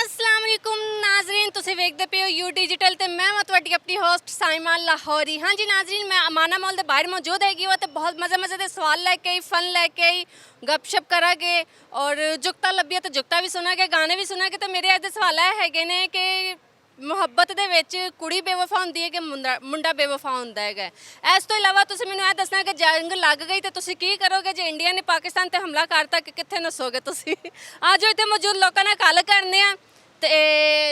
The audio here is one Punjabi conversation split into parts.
अस्सलाम वालेकुम नाजरीन, ਤੁਸੀਂ ਵੇਖਦੇ ਪਏ ਹੋ ਯੂ ਡਿਜੀਟਲ ਤੇ ਮੈਂ ਹਾਂ ਤੁਹਾਡੀ ਆਪਣੀ ਹੋਸਟ ਸਾਇਮਾ ਲਾਹੌਰੀ। ਹਾਂਜੀ ਨਾਜ਼ਰੀਨ, ਮੈਂ ਅਮਾਨਾ ਮॉल ਦੇ ਬਾਹਰ ਮੌਜੂਦ ਹੈਗੀ ਹਾਂ ਤੇ ਬਹੁਤ ਮਜ਼ੇ ਦੇ ਸਵਾਲ ਲੈ ਕੇ ਆਈ, ਫਨ ਲੈ ਕੇ ਆਈ, ਗੱਪਸ਼ਪ ਕਰਾਂਗੇ ਔਰ ਜੁਗਤਾ ਲੱਭੀਆ ਤੇ ਜੁਗਤਾ ਵੀ ਸੁਣਾਂਗੇ, ਗਾਣੇ ਵੀ ਸੁਣਾਂਗੇ। ਤੇ ਮੇਰੇ ਅੱਜ ਦੇ ਸਵਾਲ ਇਹ ਹੈਗੇ ਨੇ ਕਿ ਮੁਹੱਬਤ ਦੇ ਵਿੱਚ ਕੁੜੀ ਬੇਵਫਾ ਹੁੰਦੀ ਹੈ ਕਿ ਮੁੰਡਾ ਬੇਵਫਾ ਹੁੰਦਾ ਹੈਗਾ। ਇਸ ਤੋਂ ਇਲਾਵਾ ਤੁਸੀਂ ਮੈਨੂੰ ਇਹ ਦੱਸਣਾ ਕਿ ਜੰਗ ਲੱਗ ਗਈ ਤੇ ਤੁਸੀਂ ਕੀ ਕਰੋਗੇ ਜੇ ਇੰਡੀਆ ਨੇ ਪਾਕਿਸਤਾਨ ਤੇ ਹਮਲਾ ਕਰਤਾ, ਕਿ ਕਿੱਥੇ ਨਸੋਗੇ ਤੁਸੀਂ? ਆ ਜਾਓ, ਇੱਥੇ ਮੌਜੂਦ ਲੋਕਾਂ ਨਾਲ ਗੱਲ ਕਰਨੇ ਆ ਤੇ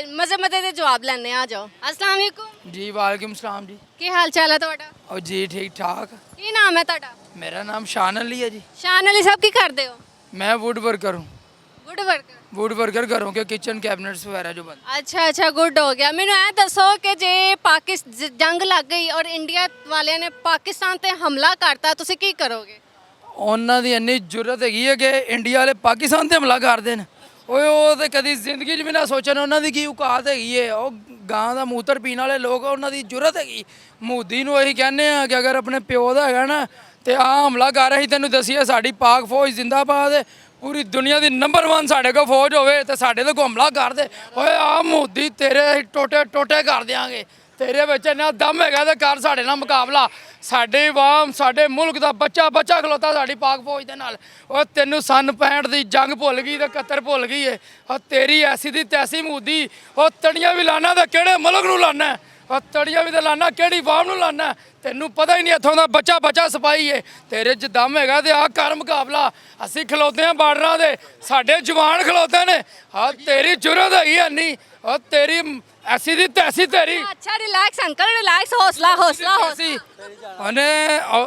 ਮਜ਼ੇ ਦੇ ਜਵਾਬ ਲੈਣੇ ਆ ਜਾਓ। अस्सलाम वालेकुम जी वालेकुम सलाम जी। ਕੀ ਹਾਲ ਚਾਲ ਹੈ ਤੁਹਾਡਾ? और जी ठीक ठाक। ਕੀ ਨਾਮ ਹੈ ਤੁਹਾਡਾ? मेरा नाम शान अली है जी। ਸ਼ਾਨ ਅਲੀ ਸਾਹਿਬ, ਕੀ ਕਰਦੇ ਹੋ? मैं वुड वर्कर हूँ। Good worker. वुड वर्कर घरों के किचन कैबिनेट्स वगैरह जो बनते ਅੱਛਾ ਗੁੱਡ ਹੋ ਗਿਆ। ਮੈਨੂੰ ਇਹ ਦੱਸੋ ਕਿ ਜੇ ਜੰਗ ਲੱਗ ਗਈ ਔਰ ਇੰਡੀਆ ਵਾਲਿਆਂ ਨੇ ਪਾਕਿਸਤਾਨ ਤੇ ਹਮਲਾ ਕਰਤਾ, ਤੁਸੀਂ ਕੀ ਕਰੋਗੇ? ਉਹਨਾਂ ਦੀ ਇੰਨੀ ਜੁਰਤ ਹੈਗੀ ਹੈ ਕਿ ਇੰਡੀਆ ਵਾਲੇ ਪਾਕਿਸਤਾਨ ਤੇ ਹਮਲਾ ਕਰ ਦੇਣ। ਓਏ ਉਹ ਤੇ ਕਦੀ ਜ਼ਿੰਦਗੀ 'ਚ ਵੀ ਨਾ ਸੋਚਣ ਉਹਨਾਂ ਦੀ ਕੀ ਔਕਾਤ ਹੈਗੀ ਹੈ। ਉਹ ਗਾਂ ਦਾ ਮੂਤਰ ਪੀਣ ਵਾਲੇ ਲੋਕ, ਉਹਨਾਂ ਦੀ ਜੁਰਤ ਹੈਗੀ। ਮੋਦੀ ਨੂੰ ਇਹੀ ਕਹਿੰਦੇ ਆ ਕਿ ਅਗਰ ਆਪਣੇ ਪਿਓ ਦਾ ਹੈਗਾ ਨਾ ਤੇ ਆ ਹਮਲਾ ਕਰ ਰਹੀ, ਤੈਨੂੰ ਦਸੀਏ ਸਾਡੀ ਪਾਕ ਫੌਜ ਜ਼ਿੰਦਾਬਾਦ ਹੈ, ਪੂਰੀ ਦੁਨੀਆ ਦੀ ਨੰਬਰ 1 ਸਾਡੇ ਕੋਲ ਫੌਜ ਹੋਵੇ ਤੇ ਸਾਡੇ ਤੇ ਹਮਲਾ ਕਰ ਦੇ। ਓਏ ਆ ਮੋਦੀ ਤੇਰੇ ਅਸੀਂ ਟੋਟੇ ਕਰ ਦਿਆਂਗੇ। ਤੇਰੇ ਵਿੱਚ ਇੰਨਾ ਦਮ ਹੈਗਾ ਤੇ ਕਰ ਸਾਡੇ ਨਾਲ ਮੁਕਾਬਲਾ। ਸਾਡੇ ਆਵਾਮ, ਸਾਡੇ ਮੁਲਕ ਦਾ ਬੱਚਾ ਖਲੋਤਾ ਸਾਡੀ ਪਾਕ ਫੌਜ ਦੇ ਨਾਲ। ਉਹ ਤੈਨੂੰ ਸੰਨ 65 ਦੀ ਜੰਗ ਭੁੱਲ ਗਈ ਤੇ 71 ਭੁੱਲ ਗਈ ਏ। ਉਹ ਤੇਰੀ ਐਸੀ ਦੀ ਤੈਸੀ ਮੋਦੀ। ਉਹ ਤੜੀਆਂ ਵੀ ਲਾਣਾ ਤਾਂ ਕਿਹੜੇ ਮੁਲਕ ਨੂੰ ਲਾਣਾ? ਉਹ ਤੜੀਆਂ ਵੀ ਤਾਂ ਲਾਣਾ ਕਿਹੜੀ ਆਵਾਮ ਨੂੰ ਲਾਣਾ? ਤੈਨੂੰ ਪਤਾ ਹੀ ਨਹੀਂ ਇੱਥੋਂ ਦਾ ਬੱਚਾ ਸਪਾਈ ਏ। ਤੇਰੇ 'ਚ ਦਮ ਹੈਗਾ ਤੇ ਆ ਕਰ ਮੁਕਾਬਲਾ। ਅਸੀਂ ਖਲੋਤੇ ਆ ਬਾਰਡਰਾਂ ਦੇ, ਸਾਡੇ ਜਵਾਨ ਖਲੋਤੇ ਨੇ। ਹਾਂ ਤੇਰੀ ਜੁਰਤ ਹੈਗੀ ਐਨੀ। ਉਹ ਤੇਰੀ ਐਸੀ ਦੀ ਤੈਸੀ ਤੇਰੀ। ਅੱਛਾ ਰਿਲੈਕਸ ਅੰਕਲ, ਰਿਲੈਕਸ, ਹੌਸਲਾ।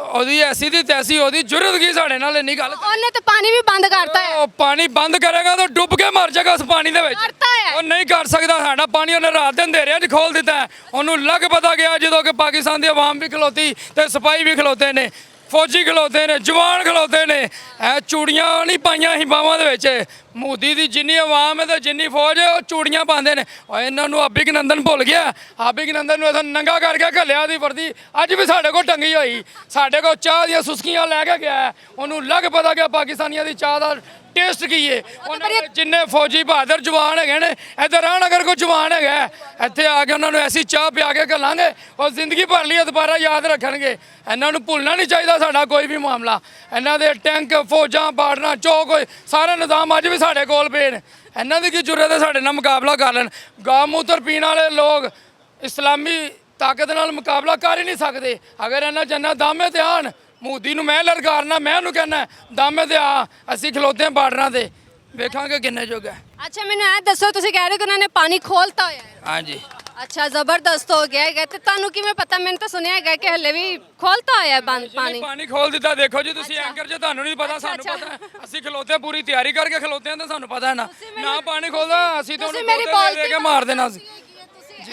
ਉਹਦੀ ਐਸੀ ਦੀ ਤੈਸੀ, ਉਹਦੀ ਜੁਰਤ ਕੀ ਸਾਡੇ ਨਾਲ ਇੰਨੀ ਗੱਲ? ਉਹਨੇ ਤਾਂ ਪਾਣੀ ਵੀ ਬੰਦ ਕਰਤਾ ਹੈ। ਉਹ ਪਾਣੀ ਬੰਦ ਕਰੇਗਾ ਤਾਂ ਡੁੱਬ ਕੇ ਮਰ ਜਾਏਗਾ ਉਸ ਪਾਣੀ ਦੇ ਵਿੱਚ। ਕਰਤਾ ਹੈ। ਉਹ ਨਹੀਂ ਕਰ ਸਕਦਾ। ਸਾਡਾ ਪਾਣੀ ਉਹਨੇ ਰਾਤ ਦੇ ਅੰਧੇਰਿਆਂ 'ਚ ਖੋਲ ਦਿੱਤਾ ਹੈ। ਉਹਨੂੰ ਲੱਗ ਪਤਾ ਗਿਆ ਜਦੋਂ ਕਿ ਪਾਕਿਸਤਾਨ ਦੀ ਆਵਾਮ ਵੀ ਖਲੋਤੀ ਤੇ ਸਿਪਾਹੀ ਵੀ ਖਲੋਤੇ ਨੇ, ਫੌਜੀ ਖਲੋਤੇ ਨੇ, ਜਵਾਨ ਖਲੋਤੇ ਨੇ। ਇਹ ਚੂੜੀਆਂ ਨਹੀਂ ਪਾਈਆਂ ਸੀ ਬਾਹਾਂ ਦੇ ਵਿੱਚ। ਮੋਦੀ ਦੀ ਜਿੰਨੀ ਆਵਾਮ ਹੈ ਤੇ ਜਿੰਨੀ ਫੌਜ ਹੈ ਉਹ ਚੂੜੀਆਂ ਪਾਉਂਦੇ ਨੇ। ਉਹ ਇਹਨਾਂ ਨੂੰ ਆਬਿਕ ਨੰਦਨ ਭੁੱਲ ਗਿਆ। ਆਬਿਕ ਨੰਦਨ ਨੂੰ ਇੱਥੇ ਨੰਗਾ ਕਰਕੇ ਘੱਲਿਆ ਦੀ ਵਰਦੀ ਅੱਜ ਵੀ ਸਾਡੇ ਕੋਲ ਟੰਗੀ ਹੋਈ। ਸਾਡੇ ਕੋਲ ਚਾਹ ਦੀਆਂ ਸੁਸਕੀਆਂ ਲੈ ਕੇ ਗਿਆ। ਉਹਨੂੰ ਲੱਗ ਪਤਾ ਗਿਆ ਪਾਕਿਸਤਾਨੀਆਂ ਦੀ ਚਾਹ ਦਾ ਟੇਸਟ ਕੀ ਹੈ। ਉਹਨਾਂ ਦੇ ਜਿੰਨੇ ਫੌਜੀ ਬਹਾਦਰ ਜਵਾਨ ਹੈਗੇ ਨੇ, ਇੱਧਰ ਆਣ ਅਗਰ ਕੋਈ ਜਵਾਨ ਹੈਗਾ ਇੱਥੇ ਆ ਕੇ ਉਹਨਾਂ ਨੂੰ ਐਸੀ ਚਾਹ ਪਿਆ ਕੇ ਘੱਲਾਂਗੇ ਉਹ ਜ਼ਿੰਦਗੀ ਭਰ ਲਈ ਦੁਬਾਰਾ ਯਾਦ ਰੱਖਣਗੇ। ਇਹਨਾਂ ਨੂੰ ਭੁੱਲਣਾ ਨਹੀਂ ਚਾਹੀਦਾ ਸਾਡਾ ਕੋਈ ਵੀ ਮਾਮਲਾ। ਇਹਨਾਂ ਦੇ ਟੈਂਕ, ਫੌਜਾਂ, ਬਾਰਡਰਾਂ, ਚੌਕ, ਸਾਰੇ ਨਿਜ਼ਾਮ ਅੱਜ ਵੀ ਸਾਡੇ ਕੋਲ ਪਏ ਨੇ। ਇਹਨਾਂ ਦੀ ਕੀ ਜ਼ਰੂਰਤ ਹੈ ਸਾਡੇ ਨਾਲ ਮੁਕਾਬਲਾ ਕਰ ਲੈਣ? ਗਾਂ ਮੂਤਰ ਪੀਣ ਵਾਲੇ ਲੋਕ ਇਸਲਾਮੀ ਤਾਕਤ ਨਾਲ ਮੁਕਾਬਲਾ ਕਰ ਹੀ ਨਹੀਂ ਸਕਦੇ। ਅਗਰ ਇਹਨਾਂ ਜੰਨਾ ਦਾਮੇ ਤੇ ਆਣ, ਮੋਦੀ ਨੂੰ ਮੈਂ ਲਲਕਾਰਨਾ, ਮੈਂ ਉਹਨੂੰ ਕਹਿਣਾ ਦਾਮੇ ਤੇ ਆ। ਅਸੀਂ ਖਲੋਤੇ ਹਾਂ ਬਾਰਡਰਾਂ ਤੇ, ਵੇਖਾਂਗੇ ਕਿੰਨੇ ਜੋਗਾ। ਅੱਛਾ ਮੈਨੂੰ ਇਹ ਦੱਸੋ, ਤੁਸੀਂ ਕਹਿ ਰਹੇ ਕਿ ਉਹਨਾਂ ਨੇ ਪਾਣੀ ਖੋਲਤਾ ਹੋਇਆ ਹੈ? ਹਾਂਜੀ। ਅੱਛਾ ਜ਼ਬਰਦਸਤ ਹੋ ਗਿਆ ਹੈਗਾ। ਤੇ ਤੁਹਾਨੂੰ ਕਿਵੇਂ ਪਤਾ? ਮੈਨੂੰ ਤਾਂ ਸੁਣਿਆ ਹੈਗਾ ਕਿ ਹਲੇ ਵੀ ਖੋਲਤਾ ਹੋਇਆ ਹੈ ਪਾਣੀ ਖੋਲ ਦਿੱਤਾ। ਦੇਖੋ ਜੀ ਤੁਸੀਂ ਐਂਕਰ ਜੇ, ਤੁਹਾਨੂੰ ਨਹੀਂ ਪਤਾ, ਸਾਨੂੰ ਪਤਾ। ਅਸੀਂ ਖਲੋਤੇ ਪੂਰੀ ਤਿਆਰੀ ਕਰਕੇ ਖਲੋਤੇ ਹਾਂ ਤੇ ਸਾਨੂੰ ਪਤਾ ਨਾ ਪਾਣੀ ਖੋਲਦਾ ਅਸੀਂ ਤਾਂ ਉਹਨੂੰ ਬੋਤਲ ਦੇ ਕੇ ਮਾਰ ਦੇਣਾ ਸੀ।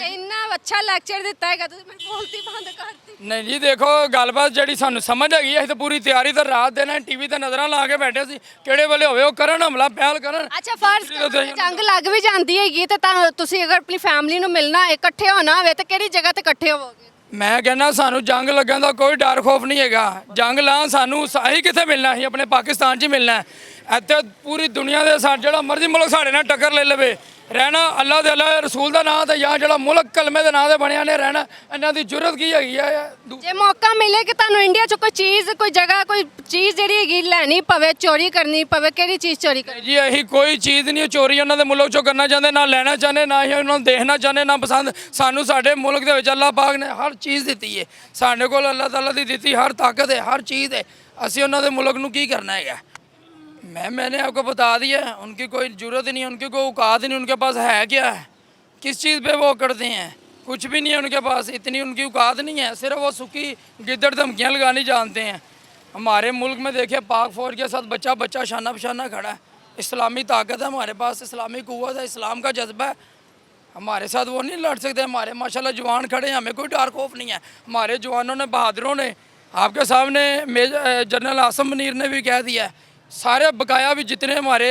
ਇੰਨਾ ਅੱਛਾ ਲੈਕਚਰ ਦਿੱਤਾ ਹੈਗਾ, ਤੁਸੀਂ ਮੇਰੀ ਬੋਲਤੀ ਬੰਦ ਕਰਤੀ। ਨਹੀਂ ਜੀ ਦੇਖੋ ਗੱਲਬਾਤ ਜਿਹੜੀ ਸਾਨੂੰ ਸਮਝ ਹੈਗੀ, ਅਸੀਂ ਤਾਂ ਪੂਰੀ ਤਿਆਰੀ ਤਾਂ ਰਾਤ ਦੇ ਨਾਲ ਟੀਵੀ ਤੇ ਨਜ਼ਰਾਂ ਲਾ ਕੇ ਬੈਠੇ ਸੀ। ਕਿਹੜੇ ਵੇਲੇ ਹੋਵੇ ਉਹ ਕਰਨ ਹਮਲਾ, ਪਹਿਲ ਕਰਨ। ਅੱਛਾ ਫਰਜ਼ ਜੰਗ ਲੱਗ ਵੀ ਜਾਂਦੀ ਹੈਗੀ ਤੇ ਤੁਸੀਂ ਅਗਰ ਆਪਣੀ ਫੈਮਿਲੀ ਨੂੰ ਮਿਲਣਾ, ਇਕੱਠੇ ਹੋਣਾ ਹੋਵੇ ਤਾਂ ਕਿਹੜੀ ਜਗ੍ਹਾ ਤੇ ਇਕੱਠੇ ਹੋਵੋਗੇ? ਮੈਂ ਕਹਿੰਦਾ ਸਾਨੂੰ ਜੰਗ ਲੱਗਣ ਦਾ ਕੋਈ ਡਰ ਖੋਫ ਨਹੀਂ ਹੈਗਾ। ਜੰਗ ਲਾਂ ਸਾਨੂੰ ਅਸੀਂ ਕਿੱਥੇ ਮਿਲਣਾ? ਅਸੀਂ ਆਪਣੇ ਪਾਕਿਸਤਾਨ 'ਚ ਹੀ ਮਿਲਣਾ। ਇੱਥੇ ਪੂਰੀ ਦੁਨੀਆ ਦੇ ਜਿਹੜਾ ਮਰਜ਼ੀ ਮੁਲਕ ਸਾਡੇ ਨਾਲ ਟੱਕਰ ਲੈ ਲਵੇ, ਰਹਿਣਾ ਅੱਲਾ ਦੇ ਅੱਲਾ ਰਸੂਲ ਦਾ ਨਾਂ ਤੇ ਜਾਂ ਜਿਹੜਾ ਮੁਲਕ ਕਲਮੇ ਦੇ ਨਾਂ ਤੇ ਬਣਿਆ ਨੇ ਰਹਿਣਾ। ਇਹਨਾਂ ਦੀ ਜ਼ਰੂਰਤ ਕੀ ਹੈਗੀ ਆ? ਜੇ ਮੌਕਾ ਮਿਲੇ ਕਿ ਤੁਹਾਨੂੰ ਇੰਡੀਆ 'ਚ ਕੋਈ ਚੀਜ਼, ਕੋਈ ਜਗ੍ਹਾ, ਕੋਈ ਚੀਜ਼ ਜਿਹੜੀ ਹੈਗੀ ਲੈਣੀ ਪਵੇ, ਚੋਰੀ ਕਰਨੀ ਪਵੇ, ਕਿਹੜੀ ਚੀਜ਼ ਚੋਰੀ ਕਰਨੀ? ਜੀ ਅਸੀਂ ਕੋਈ ਚੀਜ਼ ਨਹੀਂ ਚੋਰੀ ਉਹਨਾਂ ਦੇ ਮੁਲਕ 'ਚੋਂ ਕਰਨਾ ਚਾਹੁੰਦੇ, ਨਾ ਲੈਣਾ ਚਾਹੁੰਦੇ, ਨਾ ਹੀ ਉਹਨਾਂ ਨੂੰ ਦੇਖਣਾ ਚਾਹੁੰਦੇ, ਨਾ ਪਸੰਦ। ਸਾਨੂੰ ਸਾਡੇ ਮੁਲਕ ਦੇ ਵਿੱਚ ਅੱਲਾਹ ਪਾਕ ਨੇ ਹਰ ਚੀਜ਼ ਦਿੱਤੀ ਹੈ। ਸਾਡੇ ਕੋਲ ਅੱਲਾਹ ਤਾਲਾ ਦੀ ਦਿੱਤੀ ਹਰ ਤਾਕਤ ਹੈ, हर चीज़ है। ਅਸੀਂ ਉਹਨਾਂ ਦੇ ਮੁਲਕ ਨੂੰ ਕੀ ਕਰਨਾ ਹੈਗਾ? मैंने आपको बता दिया, उनकी कोई ज़रूरत नहीं है, उनकी कोई औकात नहीं, उनके पास है क्या है? किस चीज़ पे वो करते हैं? कुछ भी नहीं है उनके पास, इतनी उनकी औकात नहीं है। सिर्फ वो सूखी गिद्दड़ धमकियाँ लगानी जानते हैं। हमारे मुल्क में देखिए पाक फौज के साथ बच्चा शाना बशाना खड़ा है। इस्लामी ताकत है हमारे पास, इस्लामी कुव्वत है, इस्लाम का जज्बा है। हमारे साथ वो नहीं लड़ सकते। हमारे माशाल्लाह जवान खड़े हैं, हमें कोई डर खौफ नहीं है। हमारे जवानों ने, बहादुरों ने, आपके सामने जनरल आसम मुनीर ने भी कह दिया है, सारे बकाया भी जितने हमारे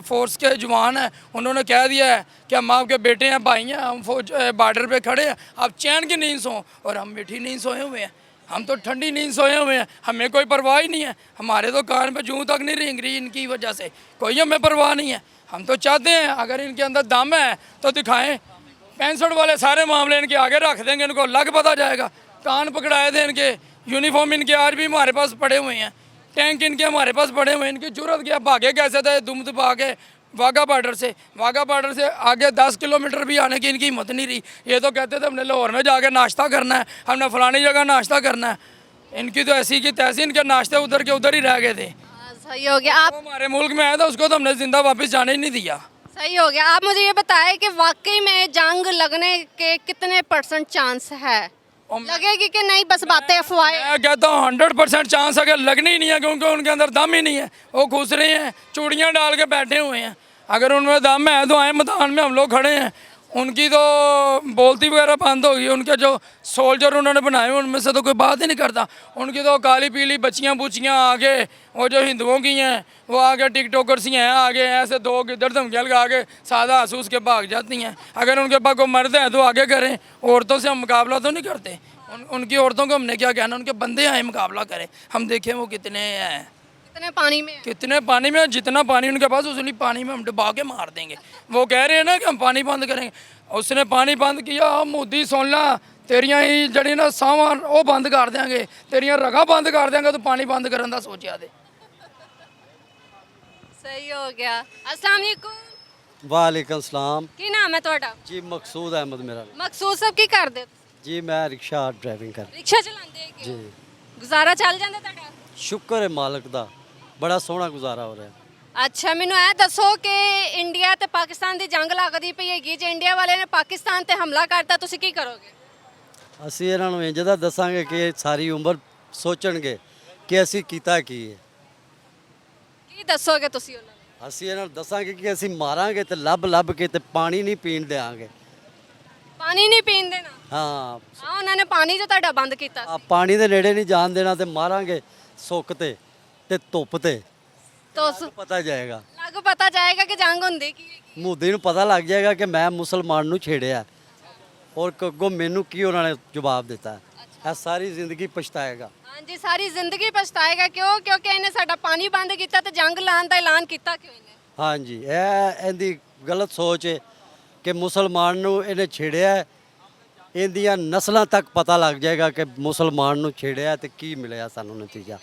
फोर्स के जवान हैं उन्होंने कह दिया है कि हम आपके बेटे हैं, भाई हैं, हम फौज बॉर्डर पे खड़े हैं, आप चैन की नींद सो। और हम मीठी नींद सोए हुए हैं, हम तो ठंडी नींद सोए हुए हैं, हमें कोई परवाह ही नहीं है। हमारे तो कान पे जूं तक नहीं रेंग रही इनकी वजह से, कोई हमें परवाह नहीं है। हम तो चाहते हैं अगर इनके अंदर दम है तो दिखाएं। 65 वाले सारे मामले इनके आगे रख देंगे, इनको लग पता जाएगा। कान पकड़ाए थे इनके, यूनिफॉर्म इनके आज भी हमारे पास पड़े हुए हैं, टैंक इनके हमारे पास पड़े हुए हैं। इनकी जरूरत क्या, भागे कैसे थे दुम दबा के वाघा बॉर्डर से। वाघा बॉर्डर से आगे 10 किलोमीटर भी आने की इनकी हिम्मत नहीं रही। ये तो कहते थे हमने लाहौर में जाके नाश्ता करना है, हमने फलानी जगह नाश्ता करना है। इनकी तो ऐसी की तैसी, इनके नाश्ते उधर के उधर ही रह गए थे। सही हो गया। आप वो हमारे मुल्क में आया था, उसको तो हमने जिंदा वापस जाने ही नहीं दिया। सही हो गया। आप मुझे ये बताएं कि वाकई में जंग लगने के कितने % चांस है? लगेगी कि नहीं, बस बातें अफवाहें? मैं कहता हूँ 100% चांस अगर लगनी ही नहीं है, क्योंकि उनके अंदर दम ही नहीं है। वो घुस रहे हैं, चूड़ियाँ डाल के बैठे हुए हैं। अगर उनमें दम है तो आए मैदान में, हम लोग खड़े हैं। उनकी तो बोलती वगैरह बंद होगी। उनके जो सोल्जर उन्होंने बनाए हुए उनमें से तो कोई बात ही नहीं करता। उनकी तो काली पीली बच्चियाँ बुच्चियाँ आगे, वो जो हिंदुओं की हैं वो आगे टिकटॉकर्स ही हैं, आगे ऐसे दो इधर धमकियाँ लगा के सादा हंसूस के भाग जाती हैं। अगर उनके पास कोई मर्द है तो आगे करें, औरतों से हम मुकाबला तो नहीं करते। उनकी औरतों को हमने क्या कहना, उनके बंदे आए मुकाबला करें, हम देखें वो कितने हैं, कितने पानी में है? कितने पानी में। जितना पानी उनके पास उतनी पानी में हम डुबा के मार देंगे। वो कह रहे हैं ना कि हम पानी बंद करेंगे, उसने पानी बंद किया, मोदी सुन ला तेरियां ही जड़ी ना सावां वो बंद कर देंगे, तेरियां रगा बंद कर देंगे, तो पानी बंद करने का सोचा दे। सही हो गया। अस्सलाम वालेकुम। वालेकुम सलाम की नाम है ਤੁਹਾਡਾ? जी मकसूद अहमद मेरा नाम। ਮਕਸੂਦ ਸਾਹਿਬ ਕੀ ਕਰਦੇ ਹੋ? जी मैं रिक्शा ड्राइविंग कर ਰਿਕਸ਼ਾ ਚਲਾਉਂਦੇ ਹੈਗੇ जी ਹੋ? ਗੁਜ਼ਾਰਾ ਚੱਲ ਜਾਂਦਾ ਤੁਹਾਡਾ? शुक्र है मालिक दा, बड़ा सोहना गुजारा हो रहा है। ਅੱਛਾ, ਮੈਨੂੰ ਇਹ ਦੱਸੋ ਕਿ ਇੰਡੀਆ ਤੇ ਪਾਕਿਸਤਾਨ ਦੀ ਜੰਗ ਲੱਗਦੀ ਪਈ ਹੈਗੀ, ਜੇ ਇੰਡੀਆ ਵਾਲੇ ਨੇ ਪਾਕਿਸਤਾਨ ਤੇ ਹਮਲਾ ਕਰਤਾ ਤੁਸੀਂ ਕੀ ਕਰੋਗੇ? ਅਸੀਂ ਇਹਨਾਂ ਨੂੰ ਇੰਜ ਦਾ ਦੱਸਾਂਗੇ ਕਿ ਇਹ ਸਾਰੀ ਉਮਰ ਸੋਚਣਗੇ ਕਿ ਅਸੀਂ ਕੀਤਾ ਕੀ ਹੈ। ਕੀ ਦੱਸੋਗੇ ਤੁਸੀਂ ਉਹਨਾਂ ਨੂੰ? ਅਸੀਂ ਇਹਨਾਂ ਨੂੰ ਦੱਸਾਂਗੇ ਕਿ ਅਸੀਂ ਮਾਰਾਂਗੇ ਤੇ ਲੱਭ ਕੇ ਤੇ ਪਾਣੀ ਨਹੀਂ ਪੀਣ ਦੇਵਾਂਗੇ। ਪਾਣੀ ਨਹੀਂ ਪੀਣ ਦੇਣਾ? ਹਾਂ, ਹਾਂ, ਉਹਨਾਂ ਨੇ ਪਾਣੀ ਜੋ ਤੁਹਾਡਾ ਬੰਦ ਕੀਤਾ ਆ ਸੀ। ਪਾਣੀ ਦੇ ਨੇੜੇ ਨਹੀਂ ਜਾਣ ਦੇਣਾ ਤੇ ਮਾਰਾਂਗੇ ਸੁੱਕ ਤੇ ਧੁੱਪ ਤੇ ਤੋ ਪਤਾ ਜਾਏਗਾ। ਲੱਗ ਪਤਾ ਜਾਏਗਾ ਕਿ ਜੰਗ ਹੁੰਦੀ ਕੀ ਹੈ। ਮੋਦੀ ਨੂੰ ਪਤਾ ਲੱਗ ਜਾਏਗਾ ਕਿ ਮੈਂ ਮੁਸਲਮਾਨ ਨੂੰ ਛੇੜਿਆ ਔਰ ਅੱਗੋਂ ਮੈਨੂੰ ਕੀ ਉਹਨਾਂ ਨੇ ਜਵਾਬ ਦਿੱਤਾ। ਇਹ ਸਾਰੀ ਜ਼ਿੰਦਗੀ ਪਛਤਾਏਗਾ। ਹਾਂਜੀ, ਸਾਰੀ ਜ਼ਿੰਦਗੀ ਪਛਤਾਏਗਾ। ਕਿਉਂ? ਕਿਉਂਕਿ ਇਹਨੇ ਸਾਡਾ ਪਾਣੀ ਬੰਦ ਕੀਤਾ ਤੇ ਜੰਗ ਲਾਉਣ ਦਾ ਐਲਾਨ ਕੀਤਾ ਕਿਉਂ ਇਹਨੇ? ਹਾਂਜੀ, ਇਹ ਇਹਦੀ ਗਲਤ ਸੋਚ ਹੈ ਕਿ ਮੁਸਲਮਾਨ ਨੂੰ ਇਹਨੇ ਛੇੜਿਆ ਹੈ। ਇਹਦੀਆਂ ਨਸਲਾਂ ਤੱਕ ਪਤਾ ਲੱਗ ਜਾਏਗਾ ਕਿ ਮੁਸਲਮਾਨ ਨੂੰ ਛੇੜਿਆ ਤੇ ਕੀ ਮਿਲਿਆ ਸਾਨੂੰ ਨਤੀਜਾ।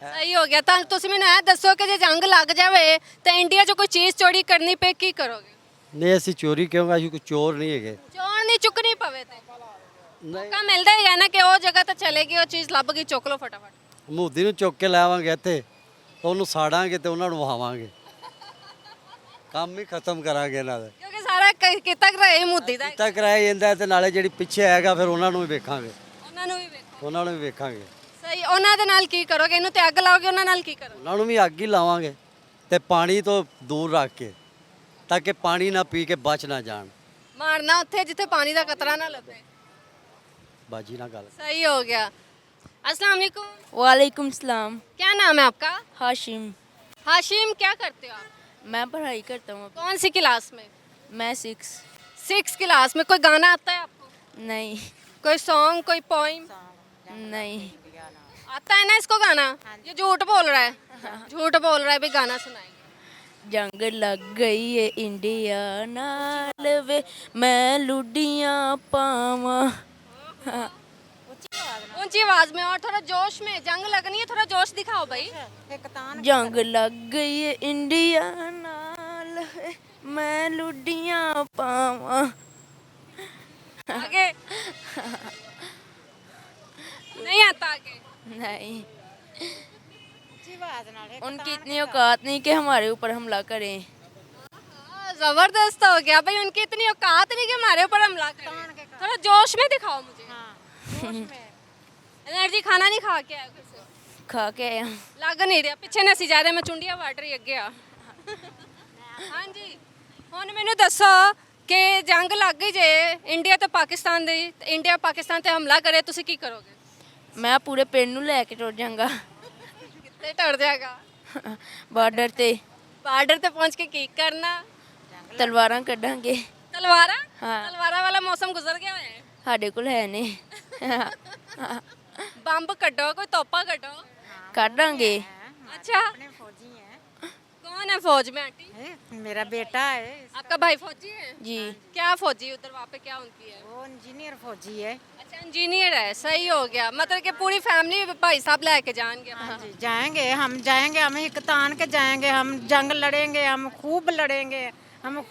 ਸਹੀ ਹੋ ਗਿਆ। ਤਾਂ ਤੁਸੀਂ ਮੈਨੂੰ ਇਹ ਦੱਸੋ ਕਿ ਜੇ ਜੰਗ ਲੱਗ ਜਾਵੇ ਤਾਂ ਇੰਡੀਆ 'ਚ ਕੋਈ ਚੀਜ਼ ਚੋਰੀ ਕਰਨੀ ਪਏ ਕੀ ਕਰੋਗੇ? ਨਹੀਂ, ਅਸੀਂ ਚੋਰੀ ਕਿਉਂ? ਅਸੀਂ ਕੋਈ ਚੋਰ ਨਹੀਂ ਹੈਗੇ। ਚੋਰ ਨਹੀਂ ਚੁੱਕਣੀ ਪਵੇ ਤੇ ਨਹੀਂ, ਮੌਕਾ ਮਿਲਦਾ ਹੀ ਹੈ ਨਾ ਕਿ ਉਹ ਜਗ੍ਹਾ ਤੇ ਚਲੇ ਗਈ, ਉਹ ਚੀਜ਼ ਲੱਭ ਗਈ, ਚੁੱਕ ਲਓ ਫਟਾਫਟ। ਮੋਦੀ ਨੂੰ ਚੁੱਕ ਕੇ ਲਾਵਾਂਗੇ ਇੱਥੇ ਤਾਂ ਉਹਨੂੰ ਸਾੜਾਂਗੇ ਤੇ ਉਹਨਾਂ ਨੂੰ ਵਹਾਵਾਂਗੇ। ਕੰਮ ਹੀ ਖਤਮ ਕਰਾਂਗੇ ਇਹਨਾਂ ਦਾ। ਕਿਉਂਕਿ ਸਾਰਾ ਕੀਤਾ ਕਰਾਇਆ ਮੁੱਦੀ ਦਾ, ਕੀਤਾ ਕਰਾਇਆ ਜਾਂਦਾ ਤੇ ਨਾਲੇ ਜਿਹੜੀ ਪਿੱਛੇ ਆਏਗਾ ਫਿਰ ਉਹਨਾਂ ਨੂੰ ਵੀ ਵੇਖਾਂਗੇ। ਉਹਨਾਂ ਨੂੰ ਵੀ ਵੇਖੋ। ਉਹਨਾਂ ਨੂੰ ਵੀ ਵੇਖਾਂਗੇ। ਸਹੀ, ਉਹਨਾਂ ਦੇ ਨਾਲ ਕੀ ਕਰੋਗੇ? ਇਹਨੂੰ ਤੇ ਅੱਗ ਲਾਓਗੇ, ਉਹਨਾਂ ਨਾਲ ਕੀ ਕਰੋਗੇ? ਉਹਨਾਂ ਨੂੰ ਵੀ ਅੱਗ ਹੀ ਲਾਵਾਂਗੇ ਤੇ ਪਾਣੀ ਤੋਂ ਦੂਰ ਰੱਖ ਕੇ, ਤਾਂ ਕਿ ਪਾਣੀ ਨਾ ਪੀ ਕੇ ਬਚ ਨਾ ਜਾਣ। ਮਾਰਨਾ ਉੱਥੇ ਜਿੱਥੇ ਪਾਣੀ ਦਾ ਕਤਰਾ ਨਾ ਲੱਗੇ। ਬਾਜੀ ਨਾਲ ਗੱਲ। सही हो गया। अस्सलाम वालेकुम। वालेकुम सलाम। क्या नाम है आपका? हाशिम। हाशिम, क्या करते हो आप? मैं पढ़ाई करता हूँ। कौन सी क्लास में? मैं 6। 6 क्लास में। कोई गाना आता है आपको? नहीं। कोई सॉन्ग, कोई पोइम नहीं। आता है ना इसको गाना? ये झूठ बोल रहा है, झूठ बोल रहा है भी। गाना सुनाएंगे। जंग लग गई है इंडिया नाल वे, मैं लुडियां पावा। ऊंची आवाज में और थोड़ा जोश में। जंग लगनी है, थोड़ा जोश दिखाओ भाई। जंग लग गई है इंडिया नाल वे, मैं लुडियां पावा। आगे नहीं आता आगे। नहीं, उनकी इतनी औकात नहीं कि हमारे ऊपर हमला करें। जबरदस्त हो गया भाई। उनकी इतनी औकात नहीं कि हमारे ऊपर हमला करें। थोड़ा जोश में दिखाओ मुझे। एनर्जी खाना नहीं खा के आया घर से? खा के आया। ਲੱਗ ਨਹੀਂ ਰਿਹਾ, ਪਿੱਛੇ ਨਸੀ ਜਾ ਰਿਹਾ, ਮੈਂ ਚੁੰਡੀਆਂ ਵੱਢ ਰਹੀ ਅੱਗੇ ਆ। ਹਾਂਜੀ, ਹੁਣ ਮੈਨੂੰ ਦੱਸੋ ਕਿ ਜੰਗ ਲੱਗ ਗਈ ਜੇ ਇੰਡੀਆ ਤੇ ਪਾਕਿਸਤਾਨ ਦੀ, ਇੰਡੀਆ ਪਾਕਿਸਤਾਨ ਤੇ ਹਮਲਾ ਕਰੇ, ਤੁਸੀਂ ਕੀ ਕਰੋਗੇ? मैं पूरे पिंड ਨੂੰ ਲੈ ਕੇ ਟੁਰ ਜਾਵਾਂਗਾ ਕਿੱਥੇ ਟੜ ਜਾਏਗਾ? ਬਾਰਡਰ ਤੇ। ਬਾਰਡਰ ਤੇ ਪਹੁੰਚ ਕੇ ਕੀ ਕਰਨਾ? ਤਲਵਾਰਾਂ ਕੱਢਾਂਗੇ। ਤਲਵਾਰਾਂ? ਹਾਂ। ਤਲਵਾਰਾਂ ਵਾਲਾ ਮੌਸਮ ਗੁਜ਼ਰ ਗਿਆ ਹੋਇਆ ਹੈ। ਸਾਡੇ ਕੋਲ ਹੈ ਨੇ। ਬੰਬ ਕੱਢੋ, ਕੋਈ ਤੋਪਾ ਕੱਢੋ। ਕੱਢਾਂਗੇ। ਅੱਛਾ, ਕੌਣ कौन है फौज में आंटी? मेरा बेटा है, आपका भाई फौजी है? जी क्या फौजी उधर वहाँ पे क्या उनकी है? वो इंजीनियर फौजी है। अच्छा इंजीनियर है, सही हो गया। मतलब कि पूरी फैमिली भाई साहब लेके जाएंगे। हाँ जी, जाएंगे, हम एक तान के जाएंगे, हम जंग लड़ेंगे, हम खूब लड़ेंगे, हम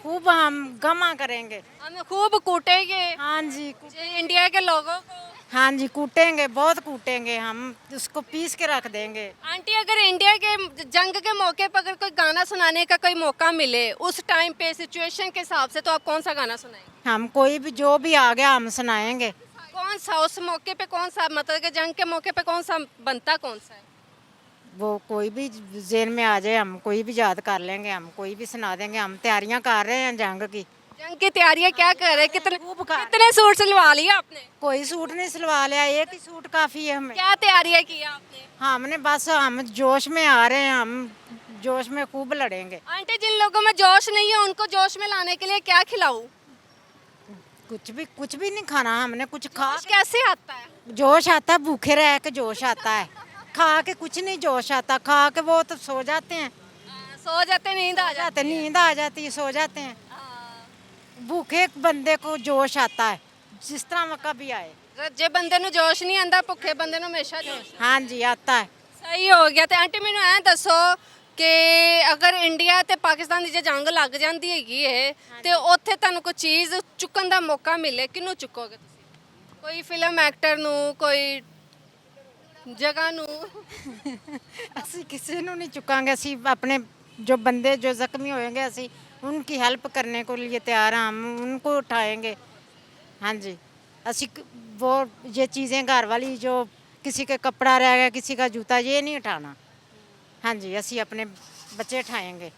गमा करेंगे। हम खूब कूटेंगे हाँ जी, इंडिया के लोगों को। हाँ जी, कूटेंगे, बहुत कूटेंगे, हम उसको पीस के रख देंगे। आंटी अगर इंडिया के जंग के मौके पर अगर कोई गाना सुनाने का कोई मौका मिले उस टाइम पे सिचुएशन के हिसाब से, तो आप कौन सा गाना सुनाएंगे? हम कोई भी जो भी आ गया हम सुनाएंगे। कौन सा उस मौके पे कौन सा, मतलब कि जंग के मौके पे कौन सा बनता कौन सा है? वो कोई भी जेन में आ जाए, हम कोई भी याद कर लेंगे, हम कोई भी सुना देंगे। हम तैयारियां कर रहे हैं जंग की। जंग की तैयारियां क्या कर रहे हैं? कितने खूब कर- कितने सूट सिलवा लिया आपने? कोई सूट नहीं सिलवा लिया, एक ही सूट काफी है हमें। क्या तैयारियां की आपने? हमने बस, हम जोश में आ रहे हैं, हम जोश में खूब लड़ेंगे। आंटी जिन लोगों में जोश नहीं है उनको जोश में लाने के लिए क्या खिलाऊं? कुछ भी नहीं खाना, हमने कुछ खा जोश कैसे आता है? जोश आता है, भूखे रह के जोश आता है, खा के कुछ नहीं जोश आता। खा के वो तो सो जाते हैं, सो जाते नींद आ जाती नींद आ जाती है, सो जाते हैं। भूखे बंदे को जोश आता है, जिस तरह मौका भी आए। ਰੱਜੇ ਬੰਦੇ ਨੂੰ ਜੋਸ਼ ਨਹੀਂ ਆਂਦਾ, ਭੁੱਖੇ ਬੰਦੇ ਨੂੰ ਹਮੇਸ਼ਾ ਜੋਸ਼। हाँ जी, आता है। ਸਹੀ ਹੋ ਗਿਆ। ਤੇ ਆਂਟੀ ਮੈਨੂੰ ਐਂ ਦੱਸੋ ਕਿ ਅਗਰ ਇੰਡੀਆ ਤੇ ਪਾਕਿਸਤਾਨ ਦੀ ਜੇ ਜੰਗ ਲੱਗ ਜਾਂਦੀ ਹੈਗੀ ਏ ਤੇ ਉੱਥੇ ਤੁਹਾਨੂੰ ਕੋਈ ਚੀਜ਼ ਚੁੱਕਣ ਦਾ ਮੌਕਾ ਮਿਲੇ, ਕਿਹਨੂੰ ਚੁੱਕੋਗੇ ਤੁਸੀਂ? ਕੋਈ ਫਿਲਮ ਐਕਟਰ ਨੂੰ, ਕੋਈ ਜਗ੍ਹਾ ਨੂੰ? ਅਸੀਂ ਕਿਸੇ ਨੂੰ ਨਹੀਂ ਚੁੱਕਾਂਗੇ। ਅਸੀਂ ਆਪਣੇ जो बंदे जो जख्मी होंगे, ਅਸੀਂ उनकी हेल्प करने को लिए तैयार हैं, हम उनको उठाएंगे। हाँ जी, ਅਸੀਂ वो ये चीज़ें घर वाली जो किसी का कपड़ा रह गया, किसी का जूता, ये नहीं उठाना। हाँ जी, ਅਸੀਂ अपने बच्चे उठाएंगे।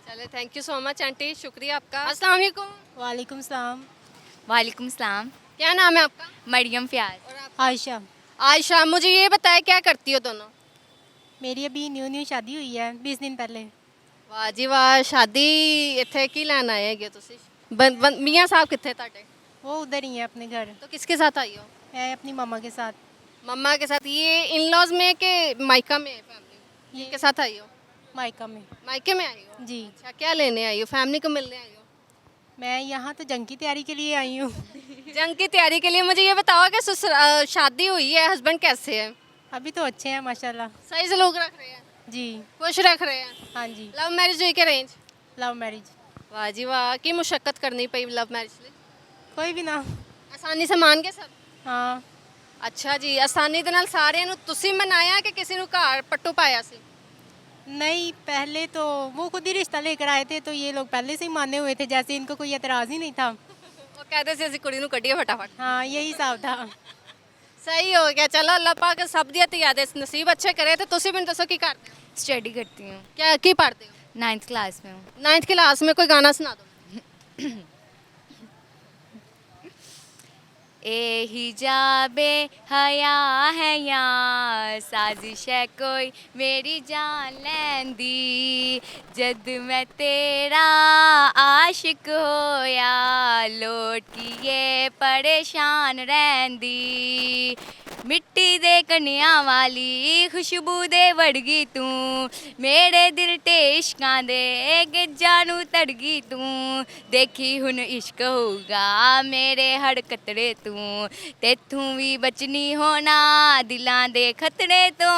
चले, thank you so much aunty, शुक्रिया आपका। अस्सलाम वालेकुम। वालेकुम सलाम। वालेकुम सलाम। क्या नाम है आपका? मरियम फ्याज। आयशा। आयशा। मुझे ये बताया क्या करती हो दोनों? मेरी अभी न्यू शादी हुई है 20 दिन पहले। ਵਾਹ ਜੀ ਵਾਹ। ਸ਼ਾਦੀ ਇੱਥੇ ਕੀ ਲੈਣ ਆਏ ਹੈਗੇ ਤੁਸੀਂ? ਮੀਆਂ ਸਾਹਿਬ ਕਿੱਥੇ ਤੁਹਾਡੇ? वो उधर ही है अपने घर। तो किसके साथ आई हो? मैं अपनी मामा के साथ। मम्मा के साथ? ये इन लॉज में के मायका में फैमिली ये के साथ आई हो? मायका में। मायके में आई हो? जी। अच्छा, क्या लेने आई हो? फैमिली को मिलने आई हो? मैं यहाँ तो जंग की तैयारी के लिए आई हूँ। जंग की तैयारी के लिए। मुझे ये बताओ कि शादी हुई है, हस्बैंड कैसे है? अभी तो अच्छे हैं माशाल्लाह। सही से लोग रख रहे हैं, जी। खुश रख रहे हैं? हाँ जी। लव मैरिज हुई के अरेंज? Love marriage. वाह जी वाह। की मुशक्कत करनी पई लव मैरिज ਲਈ? कोई भी ना। ਆਸਾਨੀ ਸੇ ਮੰਨ ਗਏ ਸਭ? हाँ। ਅੱਛਾ ਜੀ। ਆਸਾਨੀ ਦੇ ਨਾਲ ਸਾਰਿਆਂ ਨੂੰ ਤੁਸੀਂ ਮਨਾਇਆ ਕਿ ਕਿਸੇ ਨੂੰ ਘਰ ਪੱਟੂ ਪਾਇਆ ਸੀ? नहीं, पहले तो वो खुद ही रिश्ता लेकर आए थे, तो ये लोग पहले से ही माने हुए थे, जैसे इनको कोई एतराज़ ही नहीं था। ਉਹ ਕਹਿੰਦੇ ਸੀ ਅਸੀਂ ਕੁੜੀ ਨੂੰ ਕੱਢੀਏ ਫਟਾਫਟ। हाँ, यही हिसाब था। ਸਹੀ ਹੋ ਗਿਆ। ਚਲੋ ਅੱਲਾਹ ਪਾਕ ਸਭ ਦੀਆਂ ਧੀਆਂ ਦੇ ਨਸੀਬ ਅੱਛੇ ਕਰੇ। ਤੇ ਤੁਸੀਂ ਮੈਨੂੰ ਦੱਸੋ ਕੀ ਕਰਦੇ ਹੋ? स्टडी करती हूँ। ਕੀ ਪੜ੍ਹਦੇ ਹੋ? 9th क्लास में हूँ। 9th क्लास में। कोई गाना सुना दो। ए हिजाबे हया है या साजिश है कोई मेरी जान लैंदी जद मैं तेरा आशिक होया लोटिए परेशान रहंदी मिट्टी दे कन्या वाली खुशबू दे वड़गी तू मेरे दिल ते इश्कां दे गिज्जा नू तड़गी तू देखी हुन इश्क होगा मेरे हर कतरे तू तेथू भी बचनी होना दिलां दे खतरे तो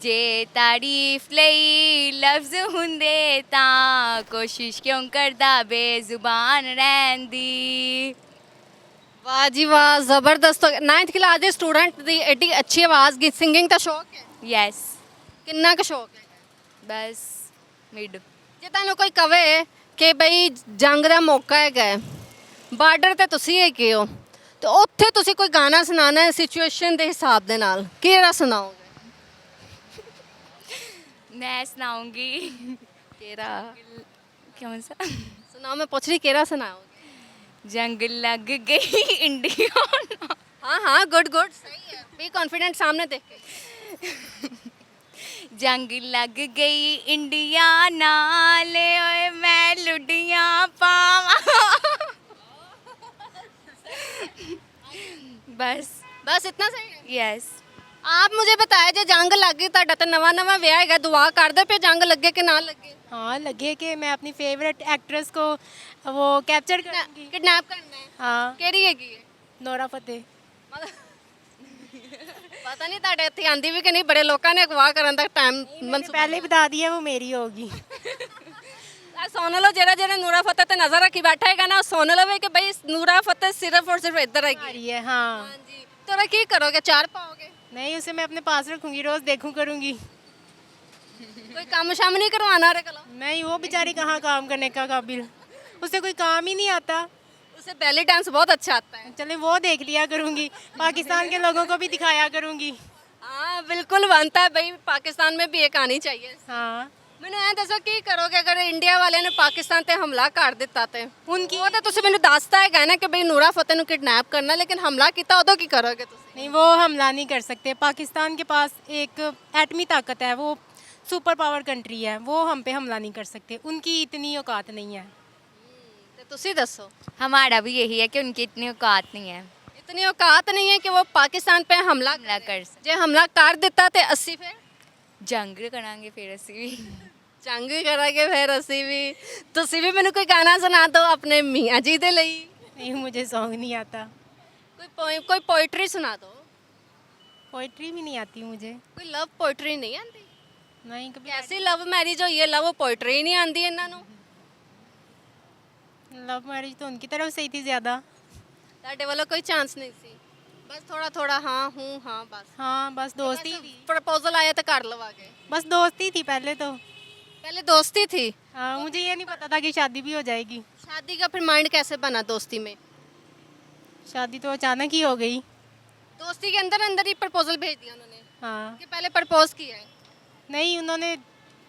जे तारीफ लई लफ्ज हुंदे तां कोशिश क्यों करदा बेजुबान रहन दी। ਵਾਹ ਜੀ ਵਾਹ, ਜ਼ਬਰਦਸਤ। 9th ਕਲਾਸ ਦੇ ਸਟੂਡੈਂਟ ਦੀ ਐਡੀ ਅੱਛੀ ਆਵਾਜ਼, ਗੀਤ ਸਿੰਗਿੰਗ ਦਾ ਸ਼ੌਕ ਹੈ? यस। ਕਿੰਨਾ ਕੁ ਸ਼ੌਕ ਹੈ? बस मिड। ਜੇ ਤੁਹਾਨੂੰ ਕੋਈ ਕਵੇ ਕਿ ਬਈ ਜੰਗ ਦਾ ਮੌਕਾ ਹੈਗਾ, ਬਾਰਡਰ ਤੇ ਤੁਸੀਂ ਹੈਗੇ ਹੋ, ਤੇ ਉੱਥੇ ਤੁਸੀਂ ਕੋਈ ਗਾਣਾ ਸੁਣਾਉਣਾ ਹੈ ਸਿਚੁਏਸ਼ਨ ਦੇ ਹਿਸਾਬ ਦੇ ਨਾਲ, ਕਿਹੜਾ ਸੁਣਾਓਗੇ? मैं सुनाऊंगी। ਕਿਹੜਾ कौन सा? ਸੁਣਾਓ, ਮੈਂ ਪੁੱਛ ਰਹੀ ਕਿਹੜਾ ਸੁਣਾਓਗੇ? जंग लग गई इंडिया ना। हाँ हाँ, गुड गुड, सही है। बी कॉन्फिडेंट सामने देख के। जंग लग गई इंडिया नाल ओए मैं लुडियां पावा। बस बस इतना सही है। यस। ਆਪ ਮੁਝੇ ਬਤਾਇਆ ਜੇ ਜੰਗ ਲੱਗ ਗਈ ਤੁਹਾਡਾ ਤਾਂ ਨਵਾਂ ਵਿਆਹ ਹੈਗਾ ਦੁਆ ਕਰਦੇ ਪਏ ਜੰਗ ਲੱਗੇ ਕਿ ਨਾ ਲੱਗੇ हाँ लगे कि मैं अपनी फेवरेट एक्ट्रेस को वो कैप्चर करूँगी। ਕਿਡਨੈਪ ਕਰਨਾ ਹੈ हाँ ਕਿਹੜੀ ਹੈਗੀ ਹੈ नोरा फतेह। ਪਤਾ ਨਹੀਂ ਤੁਹਾਡੇ ਇੱਥੇ ਆਂਦੀ ਵੀ ਕਿ ਨਹੀਂ ਬੜੇ ਲੋਕਾਂ ਨੇ ਅਗਵਾ ਕਰਨ ਦਾ ਟਾਈਮ मैंने पहले ही बता दिया वो मेरी होगी। ਸੁਣ ਲਓ ਜਿਹੜਾ ਨੂਰਾ ਫਤਿਹ ਤੇ ਨਜ਼ਰ ਰੱਖੀ ਬੈਠਾ ਹੈਗਾ ਨਾ ਉਹ ਸੁਣ ਲਵੇ ਕਿ ਬਈ ਨੂਰਾ ਫਤਿਹ ਸਿਰਫ ਔਰ ਸਿਰਫ ਇੱਧਰ ਹੈਗੀ आ रही है हाँ। ਹਾਂਜੀ ਤੋਰਾ ਕੀ ਕਰੋਗੇ ਚਾਰ ਪਾਓਗੇ नहीं उसे मैं अपने पास रखूंगी, रोज देखूं करूंगी। ਕੋਈ ਕੰਮ ਸ਼ਾਮ नहीं करवाना रे कलो नहीं वो बेचारी कहाँ काम करने का काबिल, उसे कोई काम ही नहीं आता। उसे बेली डांस बहुत अच्छा आता है चले वो देख लिया करूंगी, पाकिस्तान के लोगों को भी दिखाया करूंगी। हाँ बिल्कुल बनता है भाई पाकिस्तान में भी एक आनी चाहिए हाँ ਮੈਨੂੰ ਐਂ ਦੱਸੋ ਕੀ ਕਰੋਗੇ ਅਗਰ ਇੰਡੀਆ ਵਾਲਿਆਂ ਨੇ ਪਾਕਿਸਤਾਨ ਤੇ ਹਮਲਾ ਕਰ ਦਿੱਤਾ ਤੇ उनकी ਉਹ ਤਾਂ ਤੁਸੀਂ ਮੈਨੂੰ ਦੱਸਤਾ ਹੈਗਾ ਨਾ ਕਿ ਬਈ ਨੂਰਾ ਫਤਿਹ ਨੂੰ ਕਿਡਨੈਪ ਕਰਨਾ ਲੇਕਿਨ ਹਮਲਾ ਕੀਤਾ ਉਦੋਂ ਕੀ ਕਰੋਗੇ ਤੁਸੀਂ नहीं वो हमला नहीं कर सकते। पाकिस्तान के पास एक एटमी ताकत है, वो सुपर पावर कंट्री है, वो हम पे हमला नहीं कर सकते, उनकी इतनी औकात नहीं है। ਤੇ ਤੁਸੀਂ ਦੱਸੋ हमारा भी यही है कि उनकी इतनी औकात नहीं है इतनी औकात नहीं है कि वो पाकिस्तान पे हमला हमला कर ਜੇ ਹਮਲਾ ਕਰ ਦਿੱਤਾ ਤੇ ਅਸੀਂ ਫਿਰ जंग करांगे फिर असी भी। ਜੰਗ ਵੀ ਕਰਾਂਗੇ ਫਿਰ ਅਸੀਂ ਵੀ ਤੁਸੀਂ ਵੀ ਮੈਨੂੰ ਕੋਈ ਗਾਣਾ ਸੁਣਾ ਦਿਓ ਆਪਣੇ ਮੀਆਂ ਜੀ ਦੇ ਲਈ नहीं मुझे सॉन्ग नहीं आता, ਕੋਈ ਪੋਇਮ ਕੋਈ ਪੋਇਟਰੀ ਸੁਣਾ ਦਿਓ पोइट्री भी नहीं आती मुझे। ਕੋਈ ਲਵ ਪੋਇਟਰੀ ਨਹੀਂ ਆਂਦੀ नहीं कभी ਐਸੀ ਲਵ ਮੈਰਿਜ ਹੋਈ ਹੈ ਲਵ ਪੋਇਟਰੀ ਨਹੀਂ ਆਂਦੀ ਇਹਨਾਂ ਨੂੰ लव मैरिज तो उनकी तरफ से ही थी ज़्यादा। ਤੁਹਾਡੇ ਵੱਲੋਂ ਕੋਈ ਚਾਂਸ ਨਹੀਂ ਸੀ ਬਸ ਥੋੜਾ ਥੋੜਾ ਹਾਂ ਹੂੰ ਹਾਂ ਬਸ हाँ बस दोस्ती थी, प्रपोजल आया तो कर लवागे बस दोस्ती थी पहले तो। पहले दोस्ती थी हाँ मुझे ये नहीं पता था कि शादी भी हो जाएगी। शादी का फिर माइंड कैसे बना दोस्ती में शादी तो अचानक ही हो गई। दोस्ती के अंदर अंदर ही प्रपोजल भेज दिया उन्होंने हाँ कि पहले प्रपोज किया है नहीं उन्होंने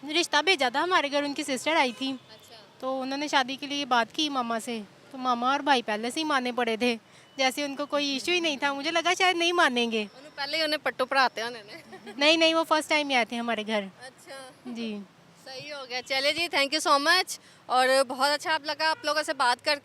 रिश्ता भेजा था हमारे घर, उनकी सिस्टर आई थी अच्छा तो उन्होंने शादी के लिए बात की मामा से, तो मामा और भाई पहले से ही माने पड़े थे, जैसे उनको कोई इशू ही नहीं था। मुझे लगा शायद नहीं मानेंगे। उन्होंने पहले ही उन्हें पट्टू पढ़ाते हैं उन्होंने नहीं नहीं वो फर्स्ट टाइम ही आए थे हमारे घर। अच्छा जी सही हो गया चलिए जी थैंक यू सो मच और बहुत अच्छा आप लगा आप लोगों से बात करके